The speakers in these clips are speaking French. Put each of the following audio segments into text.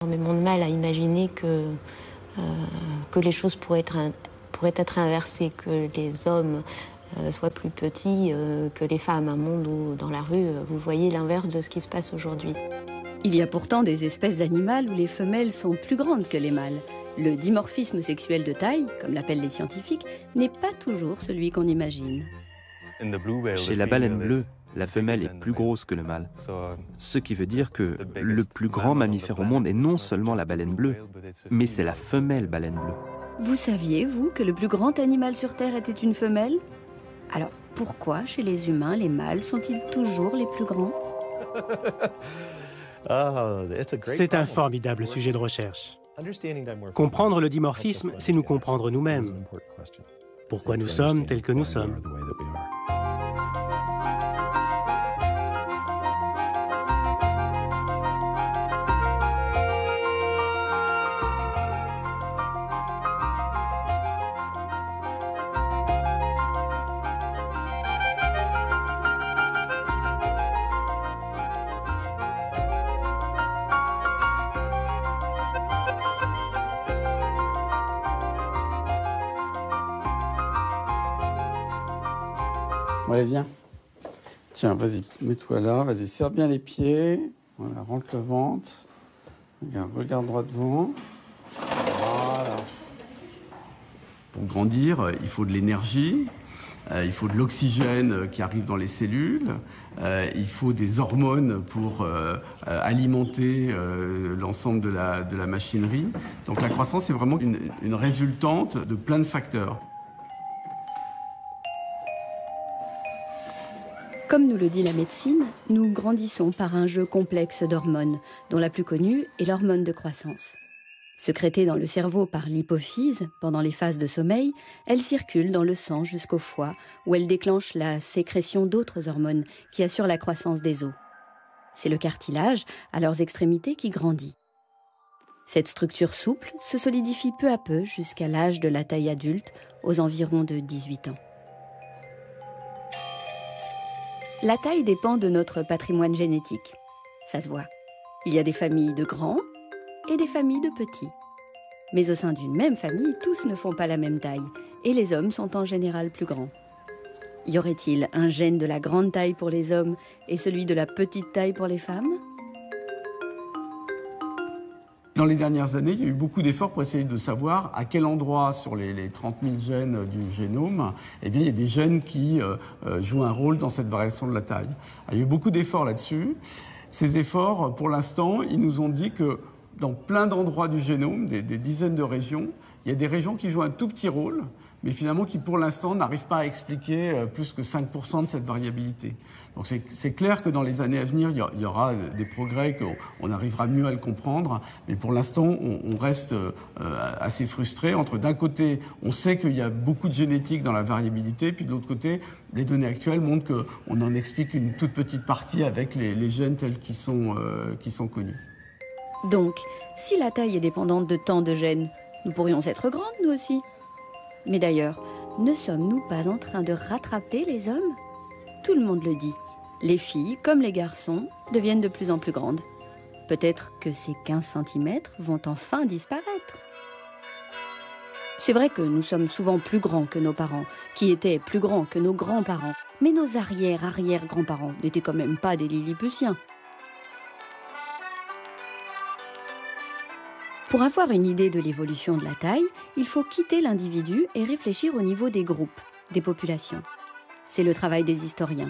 Énormément de mal à imaginer que les choses pourraient être inversées, que les hommes soient plus petits que les femmes. Un monde où, dans la rue, vous voyez l'inverse de ce qui se passe aujourd'hui. Il y a pourtant des espèces animales où les femelles sont plus grandes que les mâles. Le dimorphisme sexuel de taille, comme l'appellent les scientifiques, n'est pas toujours celui qu'on imagine. Chez la baleine bleue, la femelle est plus grosse que le mâle. Ce qui veut dire que le plus grand mammifère au monde est non seulement la baleine bleue, mais c'est la femelle baleine bleue. Vous saviez, vous, que le plus grand animal sur Terre était une femelle? Alors, pourquoi, chez les humains, les mâles sont-ils toujours les plus grands? C'est un formidable sujet de recherche. Comprendre le dimorphisme, c'est nous comprendre nous-mêmes. Pourquoi nous sommes tels que nous sommes. Bon, allez, viens. Tiens, vas-y, mets-toi là, vas-y, serre bien les pieds. Voilà, rentre le ventre. Regarde droit devant. Voilà. Pour grandir, il faut de l'énergie, il faut de l'oxygène qui arrive dans les cellules, il faut des hormones pour alimenter l'ensemble de la machinerie. Donc la croissance est vraiment une résultante de plein de facteurs. Comme nous le dit la médecine, nous grandissons par un jeu complexe d'hormones, dont la plus connue est l'hormone de croissance. Sécrétée dans le cerveau par l'hypophyse, pendant les phases de sommeil, elle circule dans le sang jusqu'au foie, où elle déclenche la sécrétion d'autres hormones qui assurent la croissance des os. C'est le cartilage, à leurs extrémités, qui grandit. Cette structure souple se solidifie peu à peu jusqu'à l'âge de la taille adulte, aux environs de 18 ans. La taille dépend de notre patrimoine génétique. Ça se voit. Il y a des familles de grands et des familles de petits. Mais au sein d'une même famille, tous ne font pas la même taille, et les hommes sont en général plus grands. Y aurait-il un gène de la grande taille pour les hommes et celui de la petite taille pour les femmes ? Dans les dernières années, il y a eu beaucoup d'efforts pour essayer de savoir à quel endroit sur les 30 000 gènes du génome, eh bien, il y a des gènes qui jouent un rôle dans cette variation de la taille. Il y a eu beaucoup d'efforts là-dessus. Ces efforts, pour l'instant, ils nous ont dit que dans plein d'endroits du génome, des dizaines de régions, il y a des régions qui jouent un tout petit rôle, mais finalement qui, pour l'instant, n'arrivent pas à expliquer plus que 5% de cette variabilité. Donc c'est clair que dans les années à venir, il y aura des progrès, qu'on arrivera mieux à le comprendre, mais pour l'instant, on reste assez frustré. Entre d'un côté, on sait qu'il y a beaucoup de génétique dans la variabilité, puis de l'autre côté, les données actuelles montrent qu'on en explique une toute petite partie avec les gènes tels qu'ils sont connus. Donc, si la taille est dépendante de tant de gènes, nous pourrions être grandes, nous aussi. Mais d'ailleurs, ne sommes-nous pas en train de rattraper les hommes? Tout le monde le dit. Les filles, comme les garçons, deviennent de plus en plus grandes. Peut-être que ces 15 cm vont enfin disparaître. C'est vrai que nous sommes souvent plus grands que nos parents, qui étaient plus grands que nos grands-parents. Mais nos arrière-arrière-grands-parents n'étaient quand même pas des lilliputiens. Pour avoir une idée de l'évolution de la taille, il faut quitter l'individu et réfléchir au niveau des groupes, des populations. C'est le travail des historiens.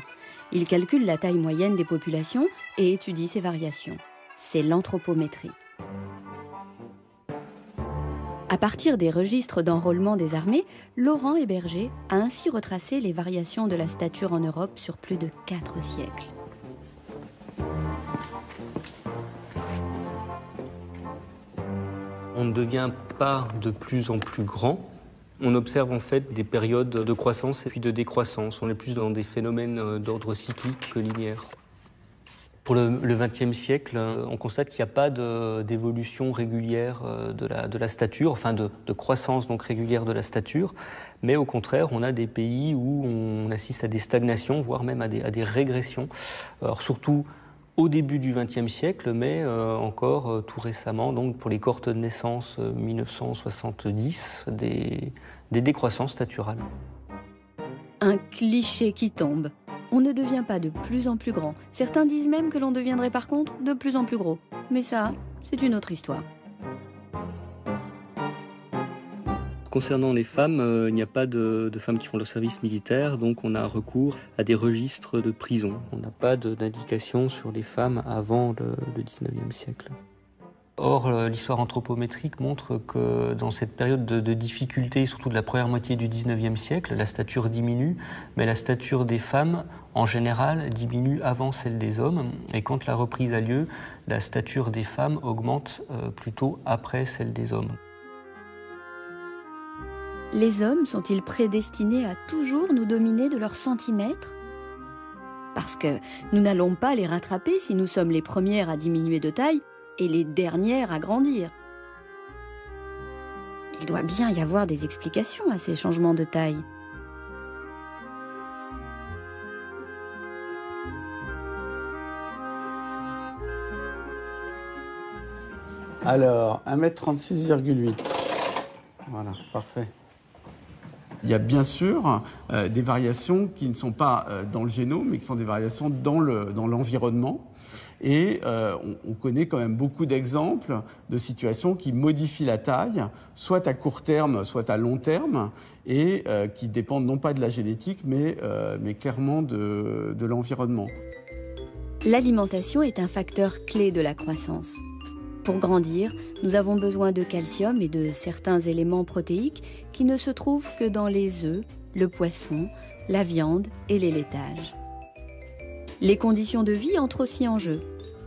Ils calculent la taille moyenne des populations et étudient ces variations. C'est l'anthropométrie. À partir des registres d'enrôlement des armées, Laurent Héberger a ainsi retracé les variations de la stature en Europe sur plus de 4 siècles. On ne devient pas de plus en plus grand. On observe en fait des périodes de croissance et puis de décroissance. On est plus dans des phénomènes d'ordre cyclique que linéaire. Pour le XXe siècle, on constate qu'il n'y a pas d'évolution régulière de la stature, enfin de croissance donc régulière de la stature, mais au contraire, on a des pays où on assiste à des stagnations, voire même à des régressions. Alors surtout au début du XXe siècle, mais encore tout récemment, donc pour les cohortes de naissance 1970, des décroissances staturales. Un cliché qui tombe. On ne devient pas de plus en plus grand. Certains disent même que l'on deviendrait par contre de plus en plus gros. Mais ça, c'est une autre histoire. Concernant les femmes, il n'y a pas de femmes qui font le service militaire, donc on a recours à des registres de prison. On n'a pas d'indication sur les femmes avant le 19e siècle. Or, l'histoire anthropométrique montre que dans cette période de difficulté, surtout de la première moitié du 19e siècle, la stature diminue, mais la stature des femmes, en général, diminue avant celle des hommes. Et quand la reprise a lieu, la stature des femmes augmente plutôt après celle des hommes. Les hommes sont-ils prédestinés à toujours nous dominer de leurs centimètres? Parce que nous n'allons pas les rattraper si nous sommes les premières à diminuer de taille et les dernières à grandir. Il doit bien y avoir des explications à ces changements de taille. Alors, 1m36,8. Voilà, parfait. Il y a bien sûr des variations qui ne sont pas dans le génome, mais qui sont des variations dans l'environnement. Et on connaît quand même beaucoup d'exemples de situations qui modifient la taille, soit à court terme, soit à long terme, et qui dépendent non pas de la génétique, mais clairement de l'environnement. L'alimentation est un facteur clé de la croissance. Pour grandir, nous avons besoin de calcium et de certains éléments protéiques qui ne se trouvent que dans les œufs, le poisson, la viande et les laitages. Les conditions de vie entrent aussi en jeu.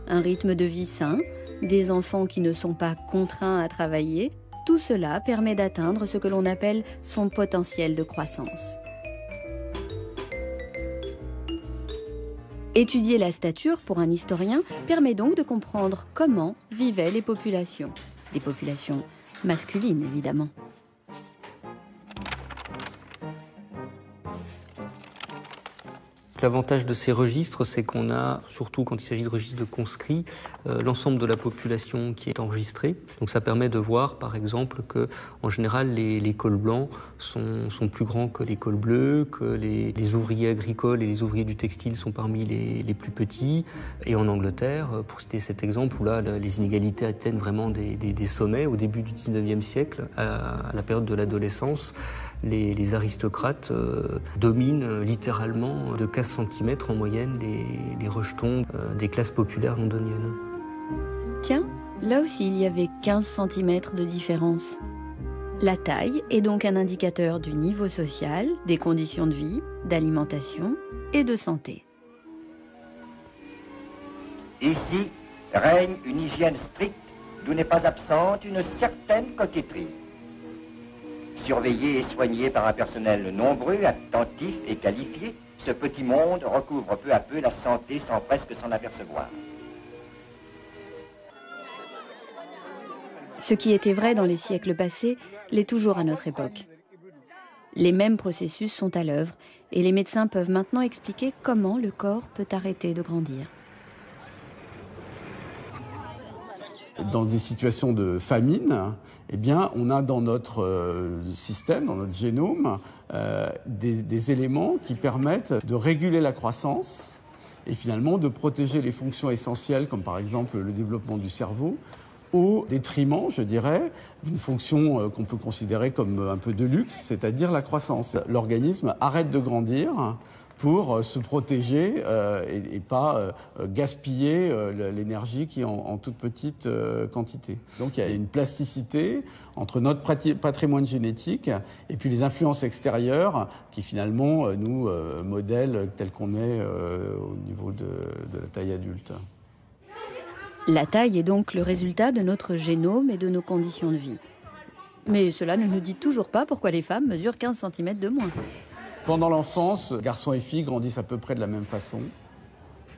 Un rythme de vie sain, des enfants qui ne sont pas contraints à travailler, tout cela permet d'atteindre ce que l'on appelle son potentiel de croissance. Étudier la stature pour un historien permet donc de comprendre comment vivaient les populations. Des populations masculines, évidemment. L'avantage de ces registres, c'est qu'on a, surtout quand il s'agit de registres de conscrits, l'ensemble de la population qui est enregistrée. Donc ça permet de voir, par exemple, que en général, les cols blancs sont plus grands que les cols bleus, que les ouvriers agricoles et les ouvriers du textile sont parmi les plus petits. Et en Angleterre, pour citer cet exemple, où là, les inégalités atteignent vraiment des sommets, au début du 19e siècle, à la période de l'adolescence, les aristocrates dominent littéralement de 15 cm en moyenne les rejetons des classes populaires londoniennes. Tiens, là aussi il y avait 15 cm de différence. La taille est donc un indicateur du niveau social, des conditions de vie, d'alimentation et de santé. Ici règne une hygiène stricte d'où n'est pas absente une certaine coquetterie. Surveillé et soigné par un personnel nombreux, attentif et qualifié, ce petit monde recouvre peu à peu la santé sans presque s'en apercevoir. Ce qui était vrai dans les siècles passés l'est toujours à notre époque. Les mêmes processus sont à l'œuvre et les médecins peuvent maintenant expliquer comment le corps peut arrêter de grandir. Dans des situations de famine, eh bien, on a dans notre système, dans notre génome, des éléments qui permettent de réguler la croissance et finalement de protéger les fonctions essentielles, comme par exemple le développement du cerveau, au détriment, je dirais, d'une fonction qu'on peut considérer comme un peu de luxe, c'est-à-dire la croissance. L'organisme arrête de grandir pour se protéger et pas gaspiller l'énergie qui est en toute petite quantité. Donc il y a une plasticité entre notre patrimoine génétique et puis les influences extérieures qui finalement nous modèlent tel qu'on est au niveau de la taille adulte. La taille est donc le résultat de notre génome et de nos conditions de vie. Mais cela ne nous dit toujours pas pourquoi les femmes mesurent 15 cm de moins. Pendant l'enfance, garçons et filles grandissent à peu près de la même façon.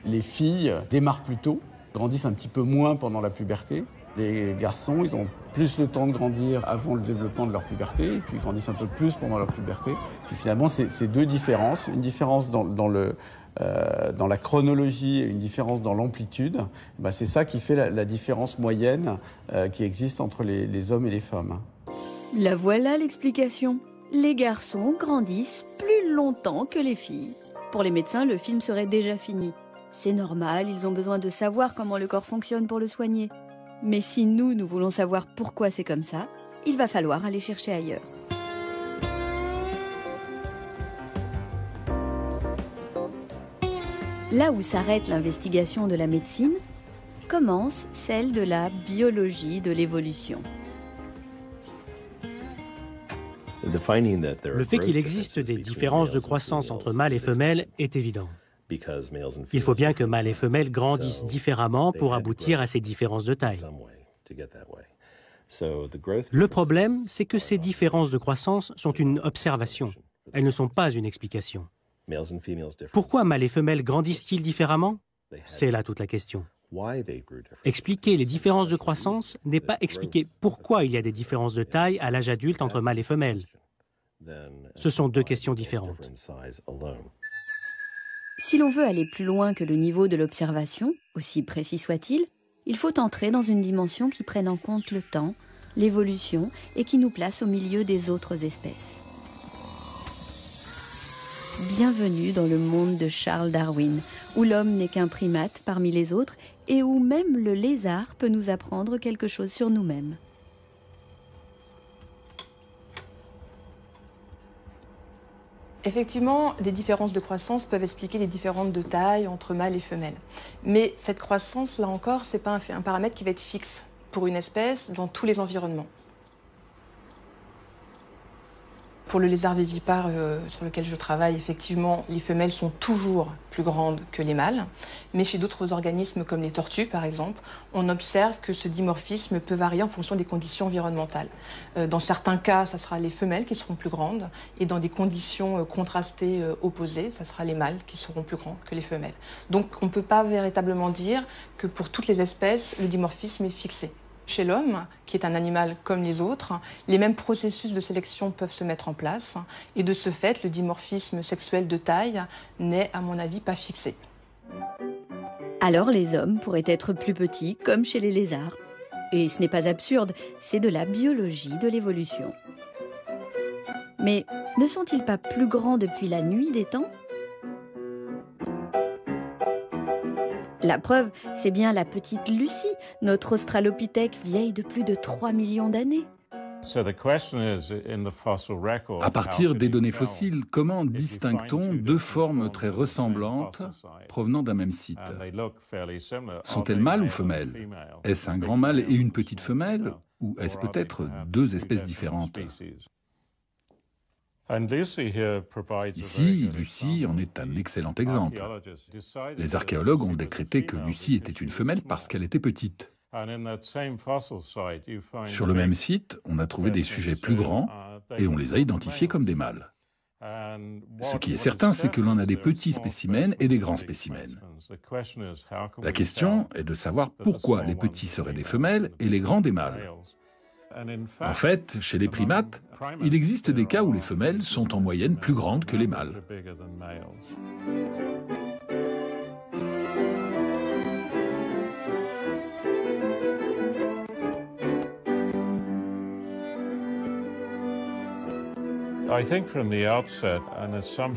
Les filles démarrent plus tôt, grandissent un petit peu moins pendant la puberté. Les garçons, ils ont plus le temps de grandir avant le développement de leur puberté, et puis ils grandissent un peu plus pendant leur puberté. Puis finalement, c'est deux différences. Une différence dans dans la chronologie et une différence dans l'amplitude, c'est ça qui fait la différence moyenne qui existe entre les hommes et les femmes. La voilà l'explication. Les garçons grandissent plus longtemps que les filles. Pour les médecins, le film serait déjà fini. C'est normal, ils ont besoin de savoir comment le corps fonctionne pour le soigner. Mais si nous voulons savoir pourquoi c'est comme ça, il va falloir aller chercher ailleurs. Là où s'arrête l'investigation de la médecine, commence celle de la biologie de l'évolution. Le fait qu'il existe des différences de croissance entre mâles et femelles est évident. Il faut bien que mâles et femelles grandissent différemment pour aboutir à ces différences de taille. Le problème, c'est que ces différences de croissance sont une observation. Elles ne sont pas une explication. Pourquoi mâles et femelles grandissent-ils différemment? C'est là toute la question. Expliquer les différences de croissance n'est pas expliquer pourquoi il y a des différences de taille à l'âge adulte entre mâles et femelles. Ce sont deux questions différentes. Si l'on veut aller plus loin que le niveau de l'observation, aussi précis soit-il, il faut entrer dans une dimension qui prenne en compte le temps, l'évolution et qui nous place au milieu des autres espèces. Bienvenue dans le monde de Charles Darwin, où l'homme n'est qu'un primate parmi les autres et où même le lézard peut nous apprendre quelque chose sur nous-mêmes. Effectivement, des différences de croissance peuvent expliquer des différences de taille entre mâles et femelles. Mais cette croissance, là encore, ce n'est pas un paramètre qui va être fixe pour une espèce dans tous les environnements. Pour le lézard vivipare sur lequel je travaille, effectivement, les femelles sont toujours plus grandes que les mâles. Mais chez d'autres organismes comme les tortues, par exemple, on observe que ce dimorphisme peut varier en fonction des conditions environnementales. Dans certains cas, ça sera les femelles qui seront plus grandes. Et dans des conditions contrastées opposées, ça sera les mâles qui seront plus grands que les femelles. Donc on ne peut pas véritablement dire que pour toutes les espèces, le dimorphisme est fixé. Chez l'homme, qui est un animal comme les autres, les mêmes processus de sélection peuvent se mettre en place. Et de ce fait, le dimorphisme sexuel de taille n'est, à mon avis, pas fixé. Alors les hommes pourraient être plus petits, comme chez les lézards. Et ce n'est pas absurde, c'est de la biologie de l'évolution. Mais ne sont-ils pas plus grands depuis la nuit des temps ? La preuve, c'est bien la petite Lucie, notre australopithèque vieille de plus de 3 millions d'années. À partir des données fossiles, comment distingue-t-on deux formes très ressemblantes provenant d'un même site? Sont-elles mâles ou femelles? Est-ce un grand mâle et une petite femelle? Ou est-ce peut-être deux espèces différentes? Ici, Lucie en est un excellent exemple. Les archéologues ont décrété que Lucie était une femelle parce qu'elle était petite. Sur le même site, on a trouvé des sujets plus grands et on les a identifiés comme des mâles. Ce qui est certain, c'est que l'on a des petits spécimens et des grands spécimens. La question est de savoir pourquoi les petits seraient des femelles et les grands des mâles. En fait, chez les primates, il existe des cas où les femelles sont en moyenne plus grandes que les mâles.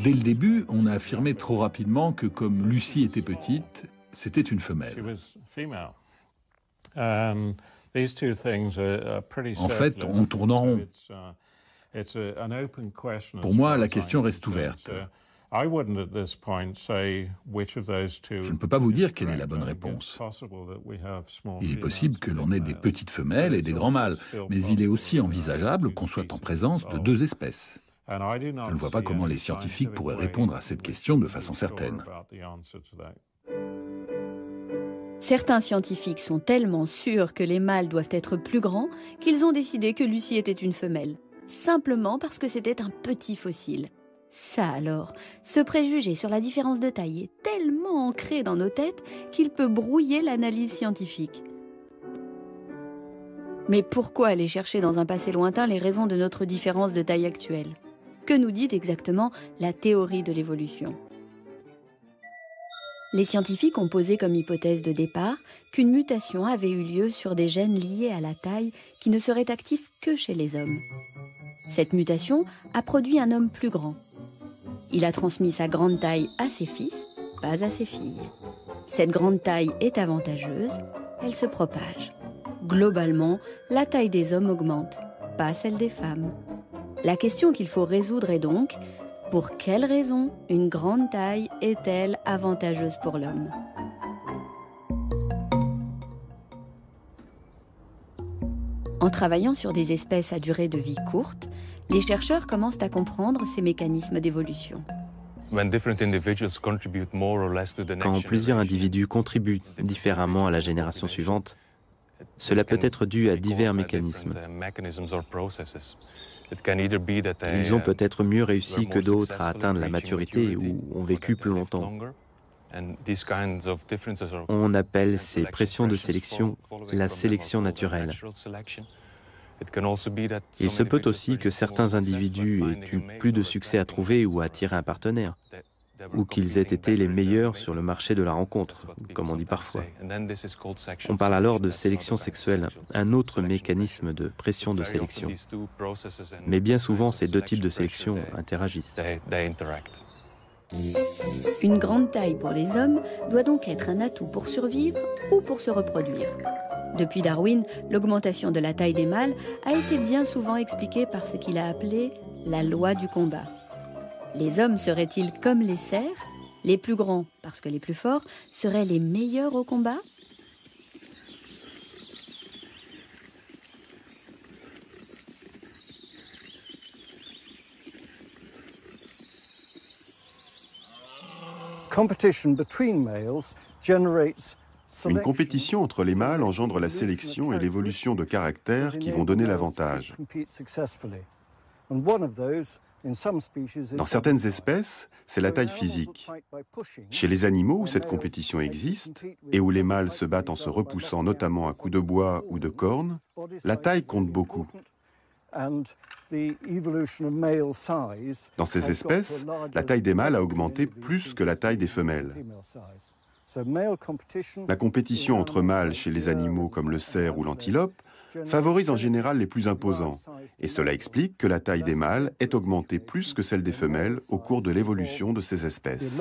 Dès le début, on a affirmé trop rapidement que comme Lucie était petite, c'était une femelle. En fait, on tourne en rond. Pour moi, la question reste ouverte. Je ne peux pas vous dire quelle est la bonne réponse. Il est possible que l'on ait des petites femelles et des grands mâles, mais il est aussi envisageable qu'on soit en présence de deux espèces. Je ne vois pas comment les scientifiques pourraient répondre à cette question de façon certaine. Certains scientifiques sont tellement sûrs que les mâles doivent être plus grands qu'ils ont décidé que Lucie était une femelle, simplement parce que c'était un petit fossile. Ça alors, ce préjugé sur la différence de taille est tellement ancré dans nos têtes qu'il peut brouiller l'analyse scientifique. Mais pourquoi aller chercher dans un passé lointain les raisons de notre différence de taille actuelle? Que nous dit exactement la théorie de l'évolution? Les scientifiques ont posé comme hypothèse de départ qu'une mutation avait eu lieu sur des gènes liés à la taille qui ne seraient actifs que chez les hommes. Cette mutation a produit un homme plus grand. Il a transmis sa grande taille à ses fils, pas à ses filles. Cette grande taille est avantageuse, elle se propage. Globalement, la taille des hommes augmente, pas celle des femmes. La question qu'il faut résoudre est donc: pour quelle raison une grande taille est-elle avantageuse pour l'homme? En travaillant sur des espèces à durée de vie courte, les chercheurs commencent à comprendre ces mécanismes d'évolution. Quand plusieurs individus contribuent différemment à la génération suivante, cela peut être dû à divers mécanismes. Ils ont peut-être mieux réussi que d'autres à atteindre la maturité ou ont vécu plus longtemps. On appelle ces pressions de sélection la sélection naturelle. Il se peut aussi que certains individus aient eu plus de succès à trouver ou à attirer un partenaire, ou qu'ils aient été les meilleurs sur le marché de la rencontre, comme on dit parfois. On parle alors de sélection sexuelle, un autre mécanisme de pression de sélection. Mais bien souvent, ces deux types de sélection interagissent. Une grande taille pour les hommes doit donc être un atout pour survivre ou pour se reproduire. Depuis Darwin, l'augmentation de la taille des mâles a été bien souvent expliquée par ce qu'il a appelé la loi du combat. Les hommes seraient-ils comme les cerfs? Les plus grands, parce que les plus forts, seraient les meilleurs au combat? Une compétition entre les mâles engendre la sélection et l'évolution de caractères qui vont donner l'avantage. Dans certaines espèces, c'est la taille physique. Chez les animaux où cette compétition existe et où les mâles se battent en se repoussant notamment à coups de bois ou de cornes, la taille compte beaucoup. Dans ces espèces, la taille des mâles a augmenté plus que la taille des femelles. La compétition entre mâles chez les animaux comme le cerf ou l'antilope favorise en général les plus imposants, et cela explique que la taille des mâles ait augmenté plus que celle des femelles au cours de l'évolution de ces espèces.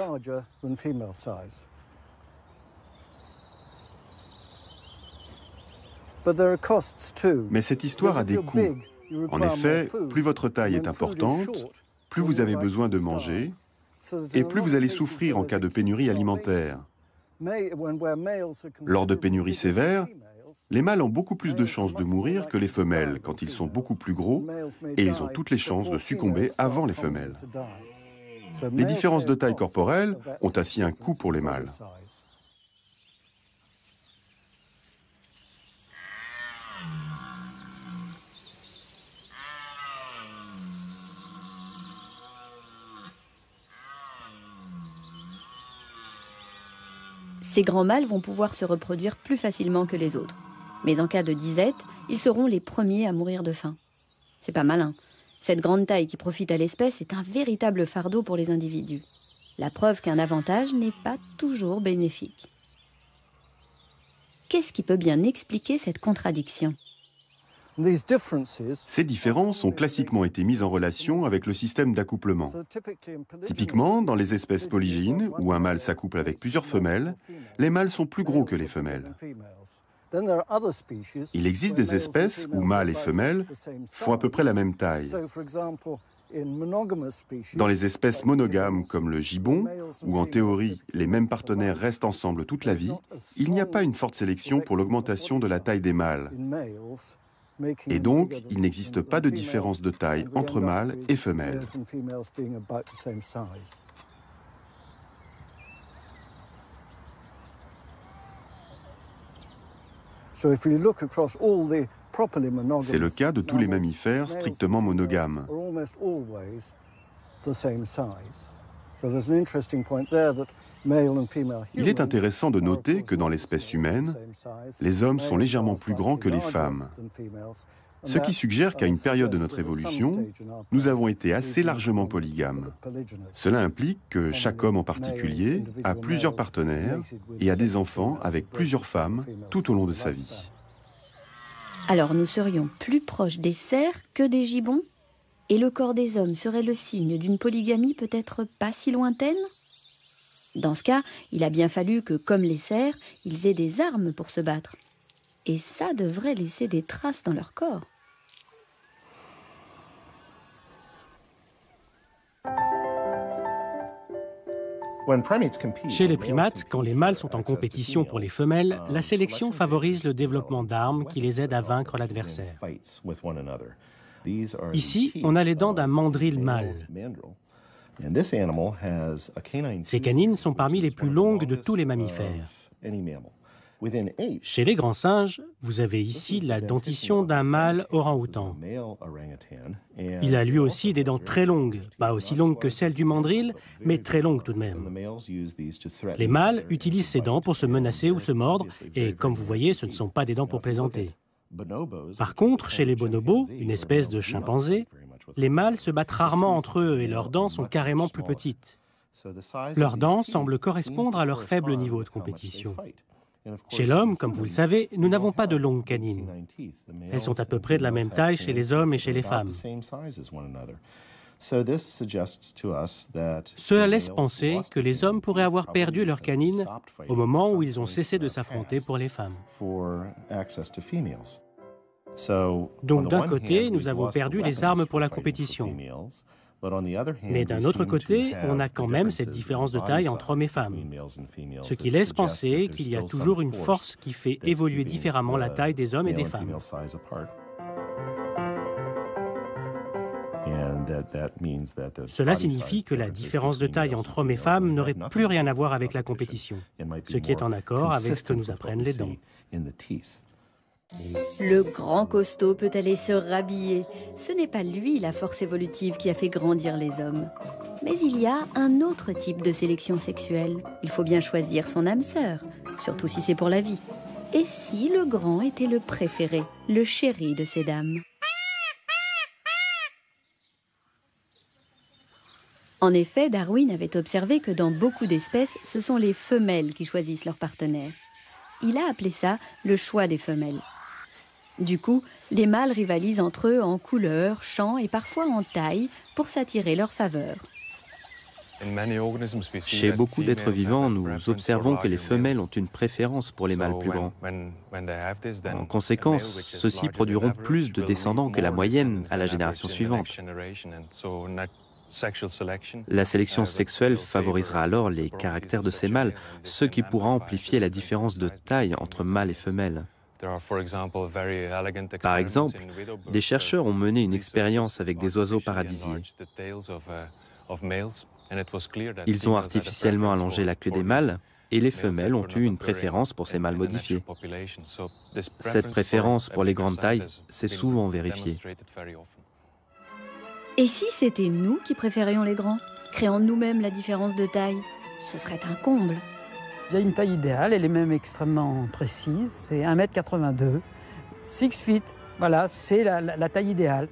Mais cette histoire a des coûts. En effet, plus votre taille est importante, plus vous avez besoin de manger, et plus vous allez souffrir en cas de pénurie alimentaire. Lors de pénuries sévères, les mâles ont beaucoup plus de chances de mourir que les femelles quand ils sont beaucoup plus gros, et ils ont toutes les chances de succomber avant les femelles. Les différences de taille corporelle ont ainsi un coût pour les mâles. Ces grands mâles vont pouvoir se reproduire plus facilement que les autres. Mais en cas de disette, ils seront les premiers à mourir de faim. C'est pas malin. Cette grande taille qui profite à l'espèce est un véritable fardeau pour les individus. La preuve qu'un avantage n'est pas toujours bénéfique. Qu'est-ce qui peut bien expliquer cette contradiction ? Ces différences ont classiquement été mises en relation avec le système d'accouplement. Typiquement, dans les espèces polygynes, où un mâle s'accouple avec plusieurs femelles, les mâles sont plus gros que les femelles. Il existe des espèces où mâles et femelles font à peu près la même taille. Dans les espèces monogames comme le gibbon, où en théorie les mêmes partenaires restent ensemble toute la vie, il n'y a pas une forte sélection pour l'augmentation de la taille des mâles. Et donc, il n'existe pas de différence de taille entre mâles et femelles. C'est le cas de tous les mammifères strictement monogames. Il est intéressant de noter que dans l'espèce humaine, les hommes sont légèrement plus grands que les femmes, ce qui suggère qu'à une période de notre évolution, nous avons été assez largement polygames. Cela implique que chaque homme en particulier a plusieurs partenaires et a des enfants avec plusieurs femmes tout au long de sa vie. Alors nous serions plus proches des cerfs que des gibbons? Et le corps des hommes serait le signe d'une polygamie peut-être pas si lointaine? Dans ce cas, il a bien fallu que, comme les cerfs, ils aient des armes pour se battre. Et ça devrait laisser des traces dans leur corps. Chez les primates, quand les mâles sont en compétition pour les femelles, la sélection favorise le développement d'armes qui les aident à vaincre l'adversaire. Ici, on a les dents d'un mandrill mâle. Ces canines sont parmi les plus longues de tous les mammifères. Chez les grands singes, vous avez ici la dentition d'un mâle orang-outan. Il a lui aussi des dents très longues, pas aussi longues que celles du mandrill, mais très longues tout de même. Les mâles utilisent ces dents pour se menacer ou se mordre, et comme vous voyez, ce ne sont pas des dents pour plaisanter. Par contre, chez les bonobos, une espèce de chimpanzé, les mâles se battent rarement entre eux et leurs dents sont carrément plus petites. Leurs dents semblent correspondre à leur faible niveau de compétition. Chez l'homme, comme vous le savez, nous n'avons pas de longues canines. Elles sont à peu près de la même taille chez les hommes et chez les femmes. Cela laisse penser que les hommes pourraient avoir perdu leurs canines au moment où ils ont cessé de s'affronter pour les femmes. Donc d'un côté, nous avons perdu les armes pour la compétition. Mais d'un autre côté, on a quand même cette différence de taille entre hommes et femmes, ce qui laisse penser qu'il y a toujours une force qui fait évoluer différemment la taille des hommes et des femmes. Cela signifie que la différence de taille entre hommes et femmes n'aurait plus rien à voir avec la compétition, ce qui est en accord avec ce que nous apprennent les dents. Le grand costaud peut aller se rhabiller. Ce n'est pas lui la force évolutive qui a fait grandir les hommes. Mais il y a un autre type de sélection sexuelle. Il faut bien choisir son âme sœur, surtout si c'est pour la vie. Et si le grand était le préféré, le chéri de ces dames? En effet, Darwin avait observé que dans beaucoup d'espèces, ce sont les femelles qui choisissent leur partenaire. Il a appelé ça le choix des femelles. Du coup, les mâles rivalisent entre eux en couleur, chant et parfois en taille pour s'attirer leur faveur. Chez beaucoup d'êtres vivants, nous observons que les femelles ont une préférence pour les mâles plus grands. En conséquence, ceux-ci produiront plus de descendants que la moyenne à la génération suivante. La sélection sexuelle favorisera alors les caractères de ces mâles, ce qui pourra amplifier la différence de taille entre mâles et femelles. Par exemple, des chercheurs ont mené une expérience avec des oiseaux paradisiers. Ils ont artificiellement allongé la queue des mâles et les femelles ont eu une préférence pour ces mâles modifiés. Cette préférence pour les grandes tailles s'est souvent vérifiée. Et si c'était nous qui préférions les grands, créant nous-mêmes la différence de taille? Ce serait un comble. Il y a une taille idéale, elle est même extrêmement précise, c'est 1,82 m, 6 feet, voilà, c'est la taille idéale.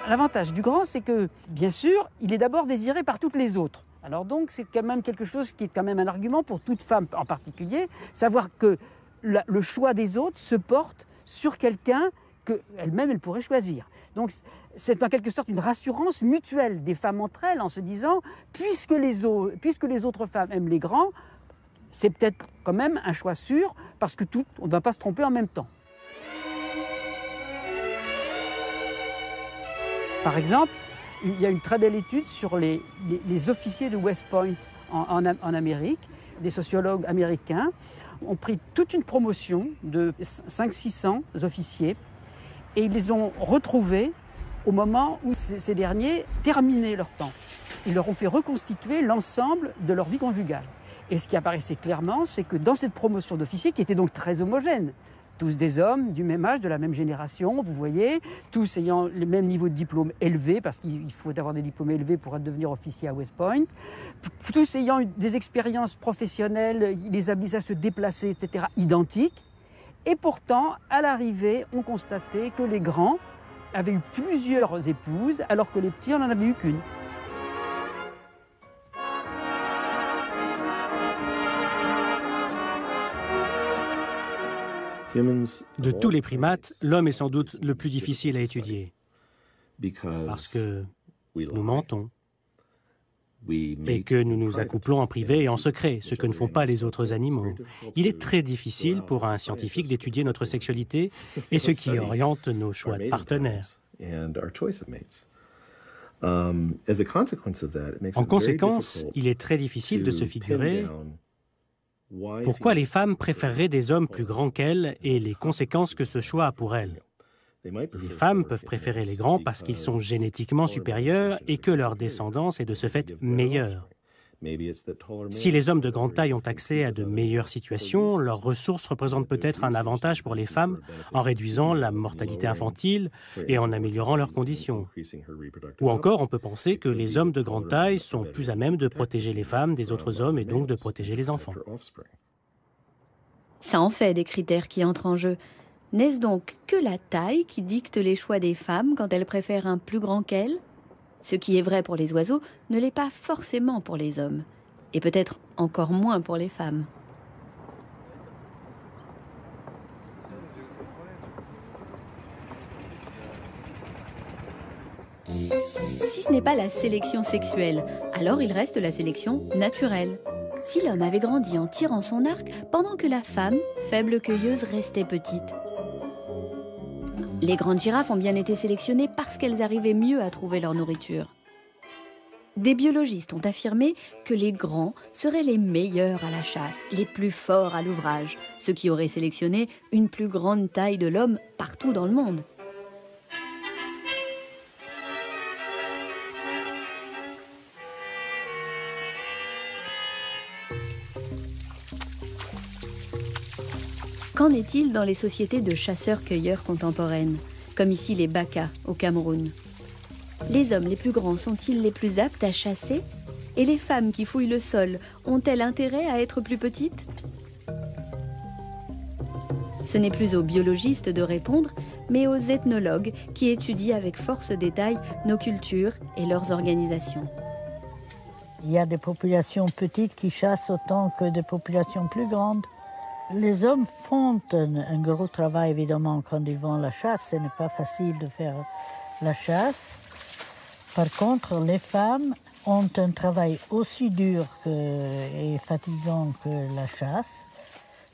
L'avantage du grand, c'est que, bien sûr, il est d'abord désiré par toutes les autres. Alors donc, c'est quand même quelque chose qui est quand même un argument pour toute femme en particulier, savoir que le choix des autres se porte sur quelqu'un qu'elle-même, elle pourrait choisir. Donc, c'est en quelque sorte une rassurance mutuelle des femmes entre elles en se disant, puisque les autres femmes aiment les grands, c'est peut-être quand même un choix sûr, parce que on ne va pas se tromper en même temps. Par exemple, il y a une très belle étude sur les officiers de West Point en Amérique. Des sociologues américains ont pris toute une promotion de 500-600 officiers et ils les ont retrouvés au moment où ces derniers terminaient leur temps. Ils leur ont fait reconstituer l'ensemble de leur vie conjugale. Et ce qui apparaissait clairement, c'est que dans cette promotion d'officiers, qui était donc très homogène, tous des hommes du même âge, de la même génération, vous voyez, tous ayant le même niveau de diplôme élevé, parce qu'il faut avoir des diplômes élevés pour devenir officier à West Point, tous ayant des expériences professionnelles, les habilités à se déplacer, etc., identiques. Et pourtant, à l'arrivée, on constatait que les grands avaient eu plusieurs épouses, alors que les petits, on n'en avait eu qu'une. De tous les primates, l'homme est sans doute le plus difficile à étudier, parce que nous mentons et que nous nous accouplons en privé et en secret, ce que ne font pas les autres animaux. Il est très difficile pour un scientifique d'étudier notre sexualité et ce qui oriente nos choix de partenaires. En conséquence, il est très difficile de se figurer pourquoi les femmes préféreraient des hommes plus grands qu'elles et les conséquences que ce choix a pour elles. Les femmes peuvent préférer les grands parce qu'ils sont génétiquement supérieurs et que leur descendance est de ce fait meilleure. Si les hommes de grande taille ont accès à de meilleures situations, leurs ressources représentent peut-être un avantage pour les femmes en réduisant la mortalité infantile et en améliorant leurs conditions. Ou encore, on peut penser que les hommes de grande taille sont plus à même de protéger les femmes des autres hommes et donc de protéger les enfants. Ça en fait des critères qui entrent en jeu. N'est-ce donc que la taille qui dicte les choix des femmes quand elles préfèrent un plus grand qu'elles ? Ce qui est vrai pour les oiseaux ne l'est pas forcément pour les hommes, et peut-être encore moins pour les femmes. Si ce n'est pas la sélection sexuelle, alors il reste la sélection naturelle. Si l'homme avait grandi en tirant son arc, pendant que la femme, faible cueilleuse, restait petite. Les grandes girafes ont bien été sélectionnées parce qu'elles arrivaient mieux à trouver leur nourriture. Des biologistes ont affirmé que les grands seraient les meilleurs à la chasse, les plus forts à l'ouvrage, ce qui aurait sélectionné une plus grande taille de l'homme partout dans le monde. Qu'en est-il dans les sociétés de chasseurs-cueilleurs contemporaines, comme ici les Baka au Cameroun? Les hommes les plus grands sont-ils les plus aptes à chasser? Et les femmes qui fouillent le sol ont-elles intérêt à être plus petites? Ce n'est plus aux biologistes de répondre, mais aux ethnologues qui étudient avec force détail nos cultures et leurs organisations. Il y a des populations petites qui chassent autant que des populations plus grandes. Les hommes font un gros travail, évidemment, quand ils vont à la chasse. Ce n'est pas facile de faire la chasse. Par contre, les femmes ont un travail aussi dur et fatigant que la chasse.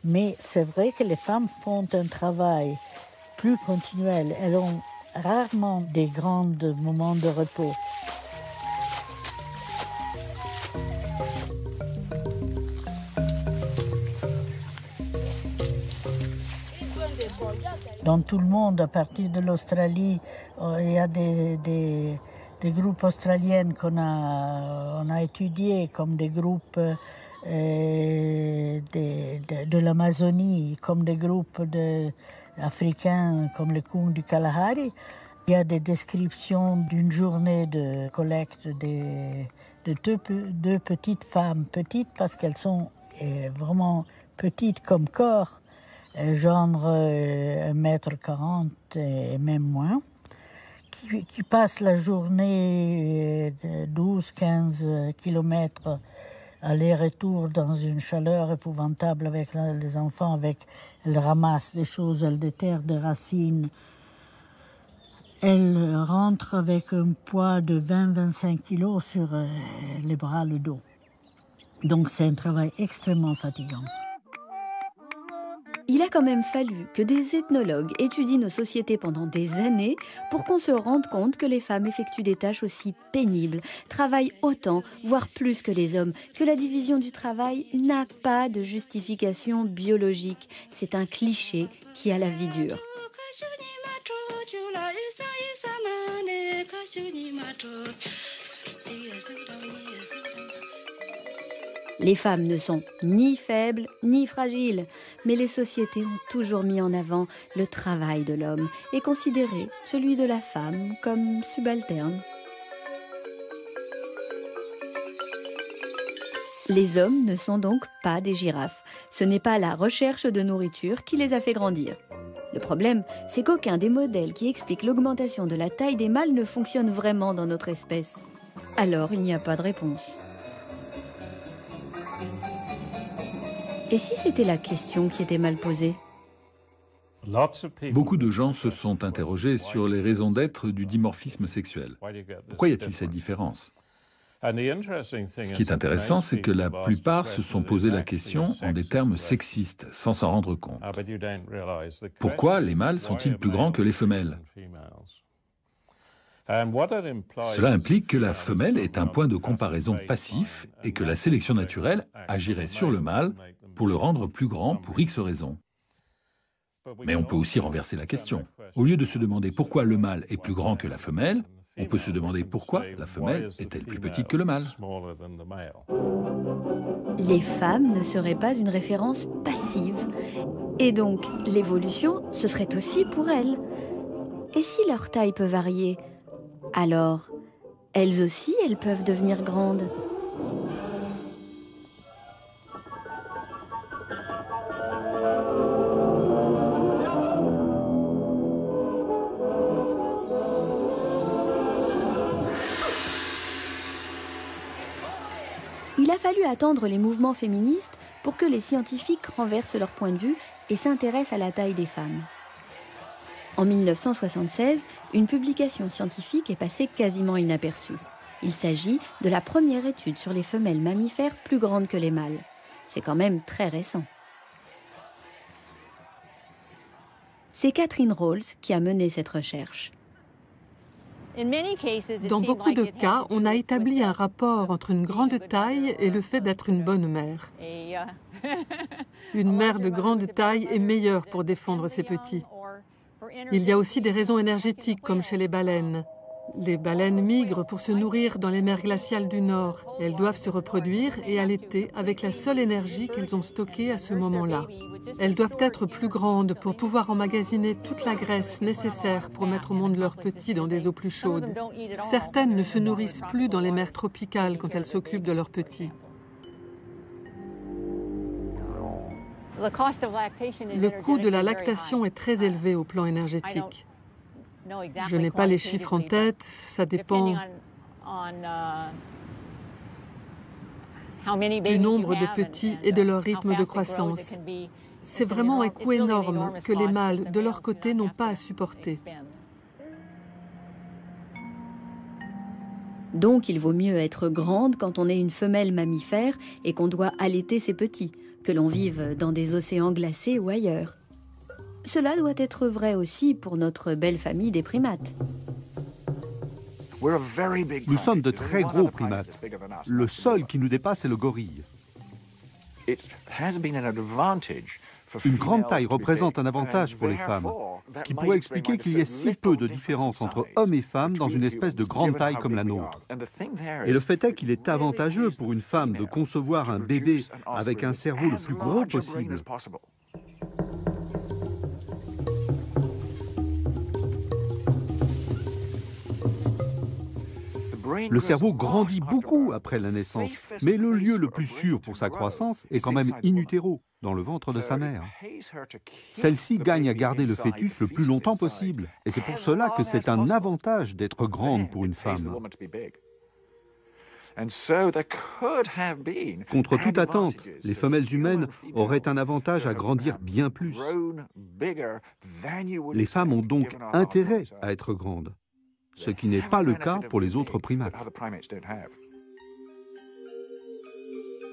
Mais c'est vrai que les femmes font un travail plus continuel. Elles ont rarement des grands moments de repos. Dans tout le monde, à partir de l'Australie, il y a des groupes australiens qu'on a étudiés, comme des groupes de l'Amazonie, comme des groupes africains, comme les Kung du Kalahari. Il y a des descriptions d'une journée de collecte de deux petites femmes, petites parce qu'elles sont vraiment petites comme corps, genre 1m40 et même moins, qui passent la journée de 12-15 km aller-retour dans une chaleur épouvantable avec les enfants. Elles ramassent des choses, elles déterrent des racines. Elles rentrent avec un poids de 20-25 kg sur les bras, le dos. Donc c'est un travail extrêmement fatigant. Il a quand même fallu que des ethnologues étudient nos sociétés pendant des années pour qu'on se rende compte que les femmes effectuent des tâches aussi pénibles, travaillent autant, voire plus que les hommes, que la division du travail n'a pas de justification biologique. C'est un cliché qui a la vie dure. Les femmes ne sont ni faibles ni fragiles, mais les sociétés ont toujours mis en avant le travail de l'homme et considéré celui de la femme comme subalterne. Les hommes ne sont donc pas des girafes. Ce n'est pas la recherche de nourriture qui les a fait grandir. Le problème, c'est qu'aucun des modèles qui expliquent l'augmentation de la taille des mâles ne fonctionne vraiment dans notre espèce. Alors il n'y a pas de réponse. Et si c'était la question qui était mal posée? Beaucoup de gens se sont interrogés sur les raisons d'être du dimorphisme sexuel. Pourquoi y a-t-il cette différence? Ce qui est intéressant, c'est que la plupart se sont posé la question en des termes sexistes, sans s'en rendre compte. Pourquoi les mâles sont-ils plus grands que les femelles? Cela implique que la femelle est un point de comparaison passif et que la sélection naturelle agirait sur le mâle pour le rendre plus grand pour X raisons. Mais on peut aussi renverser la question. Au lieu de se demander pourquoi le mâle est plus grand que la femelle, on peut se demander pourquoi la femelle est-elle plus petite que le mâle. Les femmes ne seraient pas une référence passive. Et donc, l'évolution, ce serait aussi pour elles. Et si leur taille peut varier, alors, elles aussi, elles peuvent devenir grandes. Il a fallu attendre les mouvements féministes pour que les scientifiques renversent leur point de vue et s'intéressent à la taille des femmes. En 1976, une publication scientifique est passée quasiment inaperçue. Il s'agit de la première étude sur les femelles mammifères plus grandes que les mâles. C'est quand même très récent. C'est Catherine Rawls qui a mené cette recherche. Dans beaucoup de cas, on a établi un rapport entre une grande taille et le fait d'être une bonne mère. Une mère de grande taille est meilleure pour défendre ses petits. Il y a aussi des raisons énergétiques, comme chez les baleines. Les baleines migrent pour se nourrir dans les mers glaciales du Nord. Elles doivent se reproduire et allaiter avec la seule énergie qu'elles ont stockée à ce moment-là. Elles doivent être plus grandes pour pouvoir emmagasiner toute la graisse nécessaire pour mettre au monde leurs petits dans des eaux plus chaudes. Certaines ne se nourrissent plus dans les mers tropicales quand elles s'occupent de leurs petits. Le coût de la lactation est très élevé au plan énergétique. Je n'ai pas les chiffres en tête, ça dépend du nombre de petits et de leur rythme de croissance. C'est vraiment un coût énorme que les mâles, de leur côté, n'ont pas à supporter. Donc il vaut mieux être grande quand on est une femelle mammifère et qu'on doit allaiter ses petits, que l'on vive dans des océans glacés ou ailleurs. Cela doit être vrai aussi pour notre belle famille des primates. Nous sommes de très gros primates. Le seul qui nous dépasse est le gorille. Une grande taille représente un avantage pour les femmes, ce qui pourrait expliquer qu'il y ait si peu de différence entre hommes et femmes dans une espèce de grande taille comme la nôtre. Et le fait est qu'il est avantageux pour une femme de concevoir un bébé avec un cerveau le plus gros possible. Le cerveau grandit beaucoup après la naissance, mais le lieu le plus sûr pour sa croissance est quand même in utero, dans le ventre de sa mère. Celle-ci gagne à garder le fœtus le plus longtemps possible, et c'est pour cela que c'est un avantage d'être grande pour une femme. Contre toute attente, les femelles humaines auraient un avantage à grandir bien plus. Les femmes ont donc intérêt à être grandes, ce qui n'est pas le cas pour les autres primates.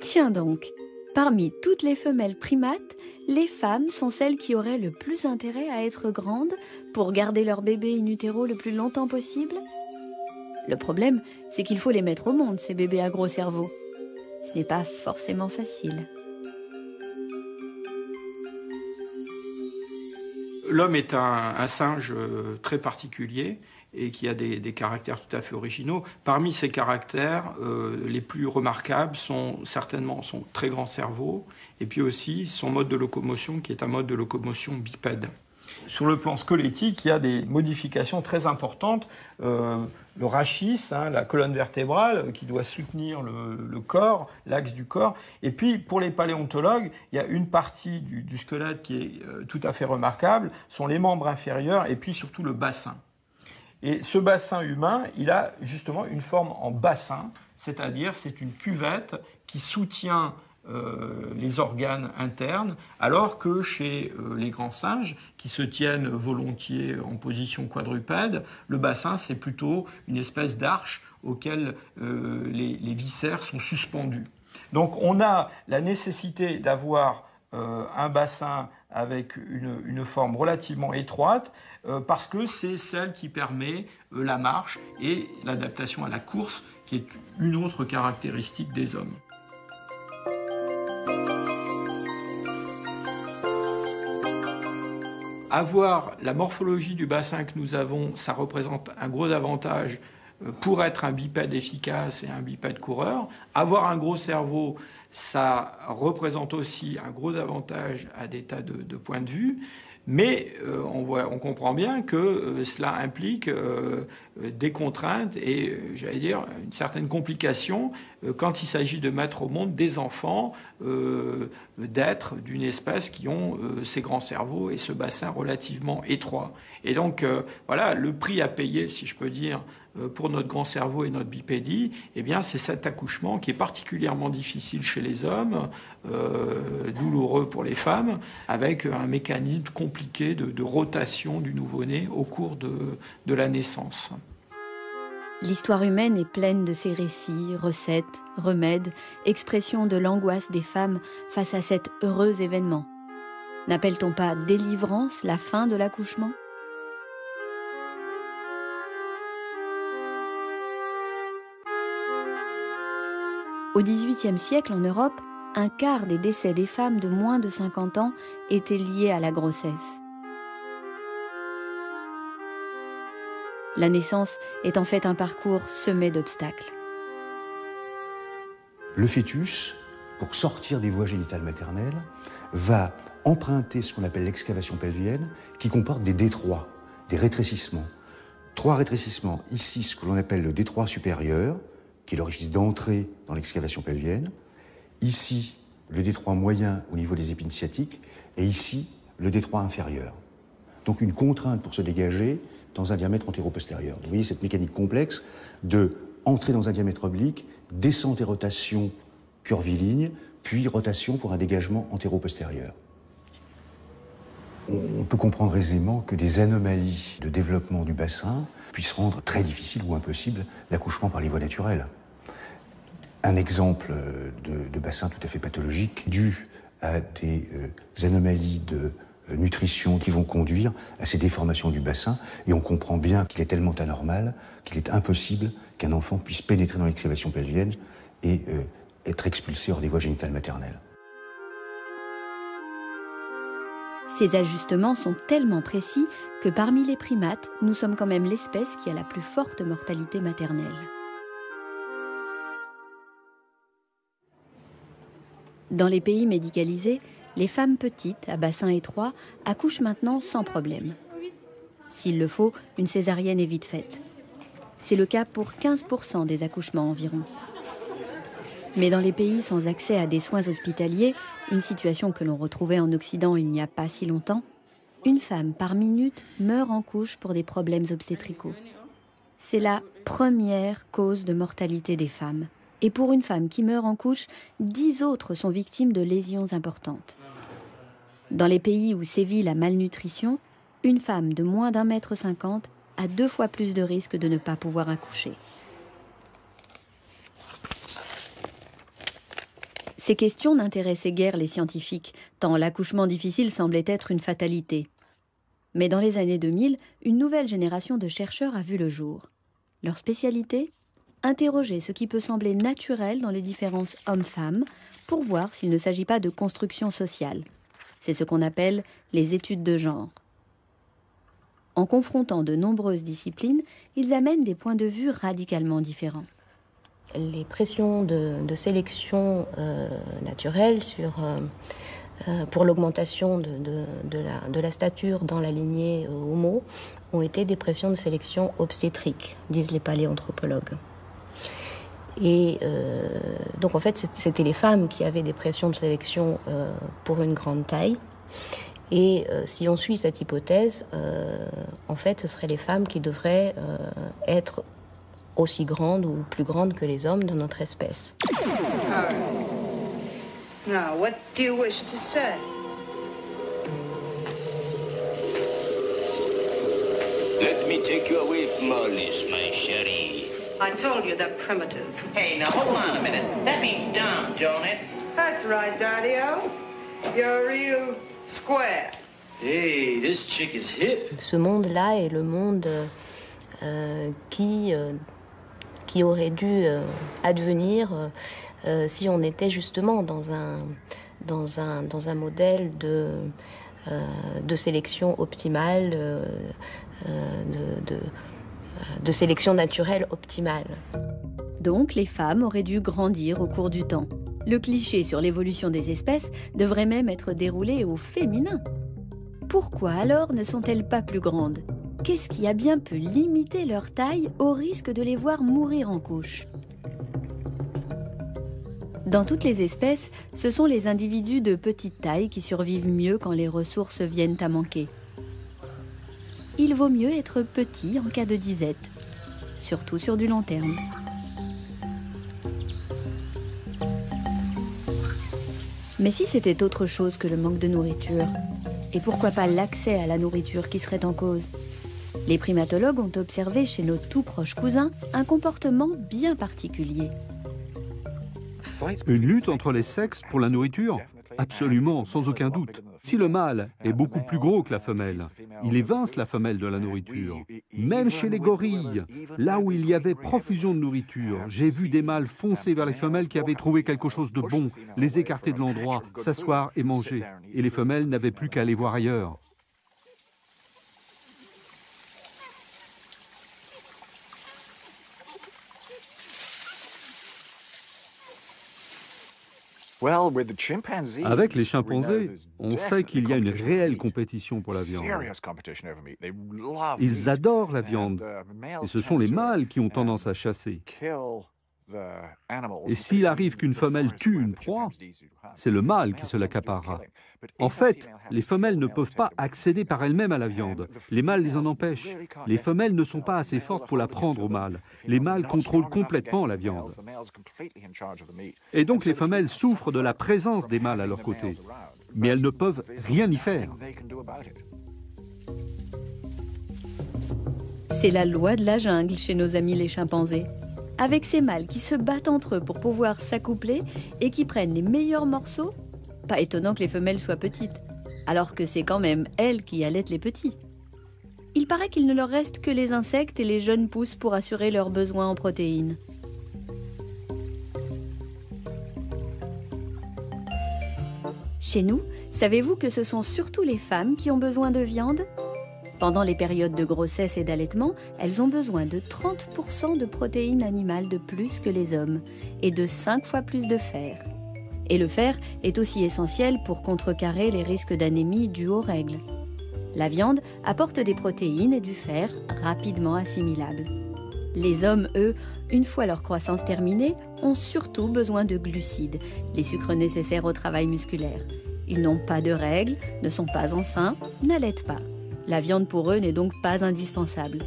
Tiens donc, parmi toutes les femelles primates, les femmes sont celles qui auraient le plus intérêt à être grandes pour garder leur bébé in utero le plus longtemps possible. Le problème, c'est qu'il faut les mettre au monde, ces bébés à gros cerveau. Ce n'est pas forcément facile. L'homme est un singe très particulier. et qui a des caractères tout à fait originaux. Parmi ces caractères, les plus remarquables sont certainement son très grand cerveau et puis aussi son mode de locomotion qui est un mode de locomotion bipède. Sur le plan squelettique, il y a des modifications très importantes. Le rachis, la colonne vertébrale qui doit soutenir le corps, l'axe du corps. Et puis, pour les paléontologues, il y a une partie du squelette qui est tout à fait remarquable, sont les membres inférieurs et puis surtout le bassin. Et ce bassin humain, il a justement une forme en bassin, c'est-à-dire c'est une cuvette qui soutient les organes internes, alors que chez les grands singes, qui se tiennent volontiers en position quadrupède, le bassin, c'est plutôt une espèce d'arche auquel les viscères sont suspendus. Donc on a la nécessité d'avoir un bassin avec une forme relativement étroite, parce que c'est celle qui permet la marche et l'adaptation à la course, qui est une autre caractéristique des hommes. Avoir la morphologie du bassin que nous avons, ça représente un gros avantage pour être un bipède efficace et un bipède coureur. Avoir un gros cerveau, ça représente aussi un gros avantage à des tas de points de vue. Mais on comprend bien que cela implique des contraintes et, j'allais dire, une certaine complication quand il s'agit de mettre au monde des enfants d'êtres d'une espèce qui ont ces grands cerveaux et ce bassin relativement étroit. Et donc, voilà, le prix à payer, si je peux dire, pour notre grand cerveau et notre bipédie, eh bien, c'est cet accouchement qui est particulièrement difficile chez les hommes, douloureux pour les femmes, avec un mécanisme compliqué de rotation du nouveau-né au cours de la naissance. L'histoire humaine est pleine de ces récits, recettes, remèdes, expressions de l'angoisse des femmes face à cet heureux événement. N'appelle-t-on pas délivrance la fin de l'accouchement ? Au XVIIIe siècle, en Europe, un quart des décès des femmes de moins de 50 ans étaient liés à la grossesse. La naissance est en fait un parcours semé d'obstacles. Le fœtus, pour sortir des voies génitales maternelles, va emprunter ce qu'on appelle l'excavation pelvienne, qui comporte des détroits, des rétrécissements. 3 rétrécissements. Ici, ce que l'on appelle le détroit supérieur, qui est l'orifice d'entrée dans l'excavation pelvienne. Ici, le détroit moyen au niveau des épines sciatiques. Et ici, le détroit inférieur. Donc une contrainte pour se dégager dans un diamètre antéro-postérieur. Vous voyez cette mécanique complexe de entrer dans un diamètre oblique, descente et rotation curviligne, puis rotation pour un dégagement antéro-postérieur. On peut comprendre aisément que des anomalies de développement du bassin puissent rendre très difficile ou impossible l'accouchement par les voies naturelles. Un exemple de bassin tout à fait pathologique dû à des anomalies de nutrition qui vont conduire à ces déformations du bassin, et on comprend bien qu'il est tellement anormal qu'il est impossible qu'un enfant puisse pénétrer dans l'excavation pelvienne et être expulsé hors des voies génitales maternelles. Ces ajustements sont tellement précis que parmi les primates, nous sommes quand même l'espèce qui a la plus forte mortalité maternelle. Dans les pays médicalisés, les femmes petites, à bassin étroit, accouchent maintenant sans problème. S'il le faut, une césarienne est vite faite. C'est le cas pour 15% des accouchements environ. Mais dans les pays sans accès à des soins hospitaliers, une situation que l'on retrouvait en Occident il n'y a pas si longtemps, une femme par minute meurt en couche pour des problèmes obstétricaux. C'est la première cause de mortalité des femmes. Et pour une femme qui meurt en couche, 10 autres sont victimes de lésions importantes. Dans les pays où sévit la malnutrition, une femme de moins d'1,50 m a 2 fois plus de risques de ne pas pouvoir accoucher. Ces questions n'intéressaient guère les scientifiques, tant l'accouchement difficile semblait être une fatalité. Mais dans les années 2000, une nouvelle génération de chercheurs a vu le jour. Leur spécialité ? Interroger ce qui peut sembler naturel dans les différences hommes-femmes pour voir s'il ne s'agit pas de construction sociale. C'est ce qu'on appelle les études de genre. En confrontant de nombreuses disciplines, ils amènent des points de vue radicalement différents. Les pressions de sélection naturelle pour l'augmentation de la stature dans la lignée Homo ont été des pressions de sélection obstétriques, disent les paléanthropologues. Et donc en fait, c'était les femmes qui avaient des pressions de sélection pour une grande taille. Et si on suit cette hypothèse, en fait, ce seraient les femmes qui devraient être aussi grandes ou plus grandes que les hommes dans notre espèce. Now, what do you wish to say? Let me take you away from all this, my chérie. I told you they're primitive. Hey, now hold on a minute. That means dumb, don't it? That's right, Daddy-O. You're real square. Hey, this chick is hip. Ce monde-là est le monde qui aurait dû advenir si on était justement dans un modèle de sélection optimale, de sélection naturelle optimale. Donc les femmes auraient dû grandir au cours du temps. Le cliché sur l'évolution des espèces devrait même être déroulé au féminin. Pourquoi alors ne sont-elles pas plus grandes ? Qu'est-ce qui a bien pu limiter leur taille au risque de les voir mourir en couches ? Dans toutes les espèces, ce sont les individus de petite taille qui survivent mieux quand les ressources viennent à manquer. Il vaut mieux être petit en cas de disette, surtout sur du long terme. Mais si c'était autre chose que le manque de nourriture, et pourquoi pas l'accès à la nourriture qui serait en cause ? Les primatologues ont observé chez nos tout proches cousins un comportement bien particulier. Une lutte entre les sexes pour la nourriture ? Absolument, sans aucun doute. Si le mâle est beaucoup plus gros que la femelle, il évince la femelle de la nourriture. Même chez les gorilles, là où il y avait profusion de nourriture, j'ai vu des mâles foncer vers les femelles qui avaient trouvé quelque chose de bon, les écarter de l'endroit, s'asseoir et manger. Et les femelles n'avaient plus qu'à aller voir ailleurs. Avec les chimpanzés, on sait qu'il y a une réelle compétition pour la viande. Ils adorent la viande, et ce sont les mâles qui ont tendance à chasser. Et s'il arrive qu'une femelle tue une proie, c'est le mâle qui se l'accaparera. En fait, les femelles ne peuvent pas accéder par elles-mêmes à la viande. Les mâles les en empêchent. Les femelles ne sont pas assez fortes pour la prendre au mâle. Les mâles contrôlent complètement la viande. Et donc les femelles souffrent de la présence des mâles à leur côté. Mais elles ne peuvent rien y faire. C'est la loi de la jungle chez nos amis les chimpanzés. Avec ces mâles qui se battent entre eux pour pouvoir s'accoupler et qui prennent les meilleurs morceaux, pas étonnant que les femelles soient petites, alors que c'est quand même elles qui allaitent les petits. Il paraît qu'il ne leur reste que les insectes et les jeunes pousses pour assurer leurs besoins en protéines. Chez nous, savez-vous que ce sont surtout les femmes qui ont besoin de viande ? Pendant les périodes de grossesse et d'allaitement, elles ont besoin de 30% de protéines animales de plus que les hommes et de 5 fois plus de fer. Et le fer est aussi essentiel pour contrecarrer les risques d'anémie dus aux règles. La viande apporte des protéines et du fer rapidement assimilables. Les hommes, eux, une fois leur croissance terminée, ont surtout besoin de glucides, les sucres nécessaires au travail musculaire. Ils n'ont pas de règles, ne sont pas enceints, n'allaitent pas. La viande pour eux n'est donc pas indispensable.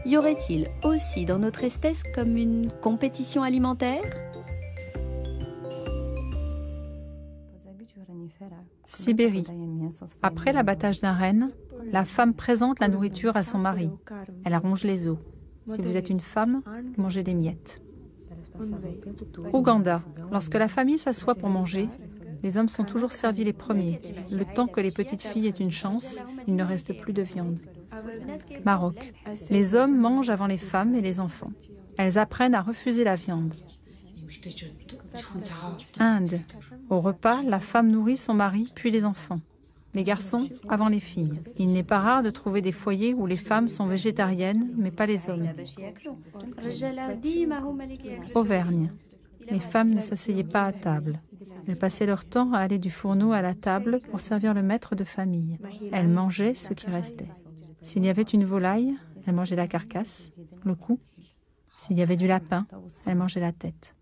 Y aurait-il aussi dans notre espèce comme une compétition alimentaire ? Sibérie. Après l'abattage d'un renne, la femme présente la nourriture à son mari. Elle arrange les os. Si vous êtes une femme, mangez des miettes. Ouganda. Lorsque la famille s'assoit pour manger, les hommes sont toujours servis les premiers. Le temps que les petites filles aient une chance, il ne reste plus de viande. Maroc. Les hommes mangent avant les femmes et les enfants. Elles apprennent à refuser la viande. Inde. Au repas, la femme nourrit son mari puis les enfants. Les garçons avant les filles. Il n'est pas rare de trouver des foyers où les femmes sont végétariennes, mais pas les hommes. Auvergne. Les femmes ne s'asseyaient pas à table. Elles passaient leur temps à aller du fourneau à la table pour servir le maître de famille. Elles mangeaient ce qui restait. S'il y avait une volaille, elles mangeaient la carcasse, le cou. S'il y avait du lapin, elles mangeaient la tête.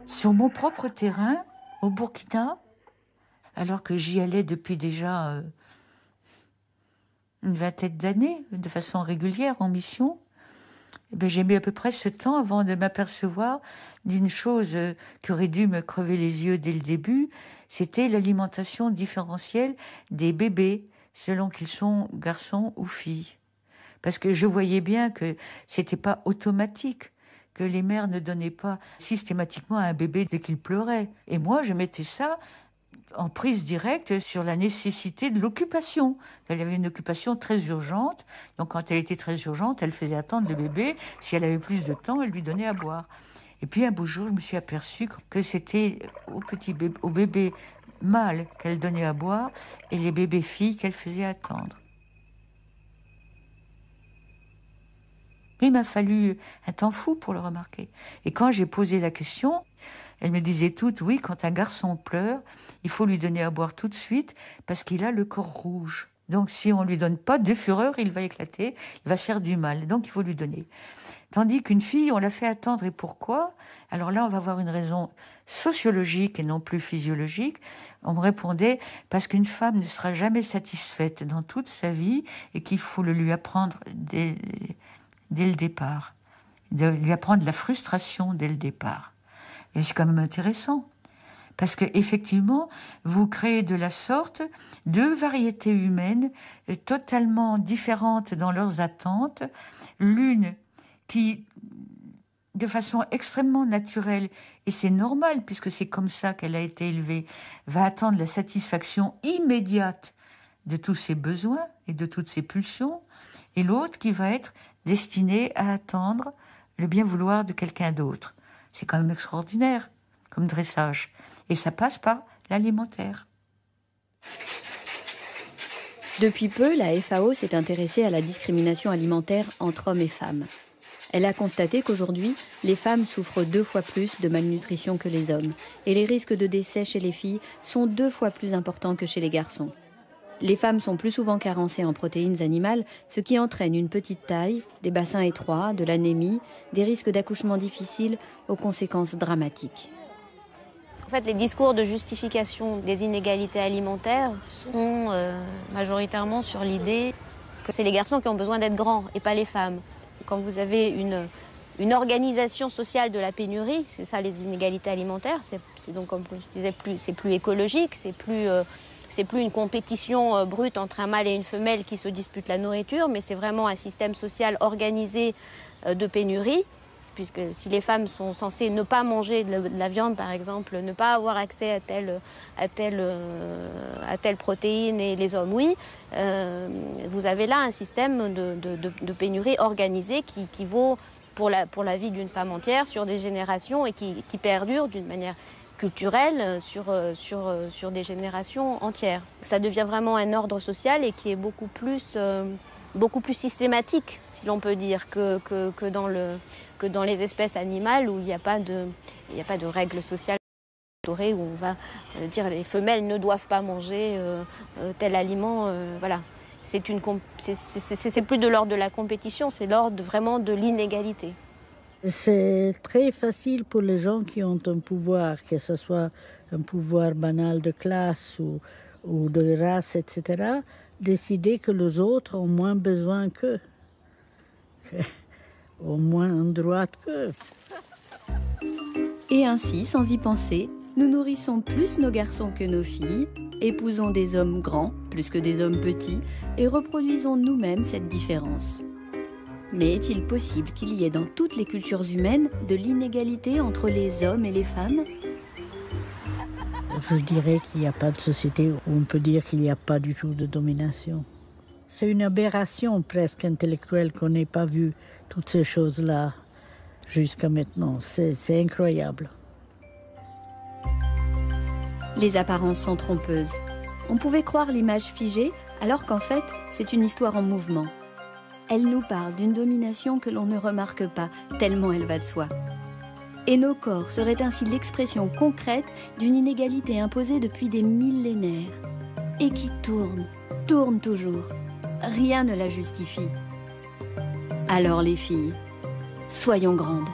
Sur mon propre terrain, au Burkina, alors que j'y allais depuis déjà une vingtaine d'années, de façon régulière, en mission, j'ai mis à peu près ce temps avant de m'apercevoir d'une chose qui aurait dû me crever les yeux dès le début, c'était l'alimentation différentielle des bébés, selon qu'ils sont garçons ou filles. Parce que je voyais bien que c'était pas automatique, que les mères ne donnaient pas systématiquement à un bébé dès qu'il pleurait. Et moi, je mettais ça en prise directe sur la nécessité de l'occupation. Elle avait une occupation très urgente, donc quand elle était très urgente, elle faisait attendre le bébé. Si elle avait plus de temps, elle lui donnait à boire. Et puis un beau jour, je me suis aperçue que c'était au bébé mâle qu'elle donnait à boire et les bébés filles qu'elle faisait attendre. Mais il m'a fallu un temps fou pour le remarquer. Et quand j'ai posé la question, elle me disait toutes, oui, quand un garçon pleure, il faut lui donner à boire tout de suite parce qu'il a le corps rouge. Donc si on ne lui donne pas de fureur, il va éclater, il va se faire du mal. Donc il faut lui donner. Tandis qu'une fille, on la fait attendre. Et pourquoi? Alors là, on va avoir une raison sociologique et non plus physiologique. On me répondait, parce qu'une femme ne sera jamais satisfaite dans toute sa vie et qu'il faut le lui apprendre dès le départ, de lui apprendre la frustration dès le départ. Et c'est quand même intéressant, parce qu'effectivement, vous créez de la sorte deux variétés humaines totalement différentes dans leurs attentes, l'une qui, de façon extrêmement naturelle, et c'est normal puisque c'est comme ça qu'elle a été élevée, va attendre la satisfaction immédiate de tous ses besoins et de toutes ses pulsions, et l'autre qui va être destinée à attendre le bien vouloir de quelqu'un d'autre. C'est quand même extraordinaire comme dressage. Et ça passe par l'alimentaire. Depuis peu, la FAO s'est intéressée à la discrimination alimentaire entre hommes et femmes. Elle a constaté qu'aujourd'hui, les femmes souffrent 2 fois plus de malnutrition que les hommes, et les risques de décès chez les filles sont 2 fois plus importants que chez les garçons. Les femmes sont plus souvent carencées en protéines animales, ce qui entraîne une petite taille, des bassins étroits, de l'anémie, des risques d'accouchement difficiles aux conséquences dramatiques. En fait, les discours de justification des inégalités alimentaires sont majoritairement sur l'idée que c'est les garçons qui ont besoin d'être grands et pas les femmes. Quand vous avez une organisation sociale de la pénurie, c'est ça les inégalités alimentaires, c'est donc comme je disais, c'est plus écologique, c'est plus une compétition brute entre un mâle et une femelle qui se disputent la nourriture, mais c'est vraiment un système social organisé de pénurie, puisque si les femmes sont censées ne pas manger de la viande, par exemple, ne pas avoir accès à telle protéine et les hommes, oui, vous avez là un système de pénurie organisé qui vaut pour la vie d'une femme entière sur des générations et qui perdure d'une manière culturelle sur des générations entières. Ça devient vraiment un ordre social et qui est beaucoup plus systématique, si l'on peut dire, que dans les espèces animales où il n'y a pas de règles sociales où on va dire les femelles ne doivent pas manger tel aliment. Voilà. C'est plus de l'ordre de la compétition, c'est l'ordre vraiment de l'inégalité. C'est très facile pour les gens qui ont un pouvoir, que ce soit un pouvoir banal de classe ou de race, etc., décider que les autres ont moins besoin qu'eux, ont moins un droit qu'eux. Et ainsi, sans y penser, nous nourrissons plus nos garçons que nos filles, épousons des hommes grands plus que des hommes petits et reproduisons nous-mêmes cette différence. Mais est-il possible qu'il y ait dans toutes les cultures humaines de l'inégalité entre les hommes et les femmes ? je dirais qu'il n'y a pas de société où on peut dire qu'il n'y a pas du tout de domination. C'est une aberration presque intellectuelle qu'on n'ait pas vu toutes ces choses-là jusqu'à maintenant. C'est incroyable. Les apparences sont trompeuses. On pouvait croire l'image figée, alors qu'en fait, c'est une histoire en mouvement. Elle nous parle d'une domination que l'on ne remarque pas, tellement elle va de soi. Et nos corps seraient ainsi l'expression concrète d'une inégalité imposée depuis des millénaires, et qui tourne toujours. Rien ne la justifie. Alors les filles, soyons grandes.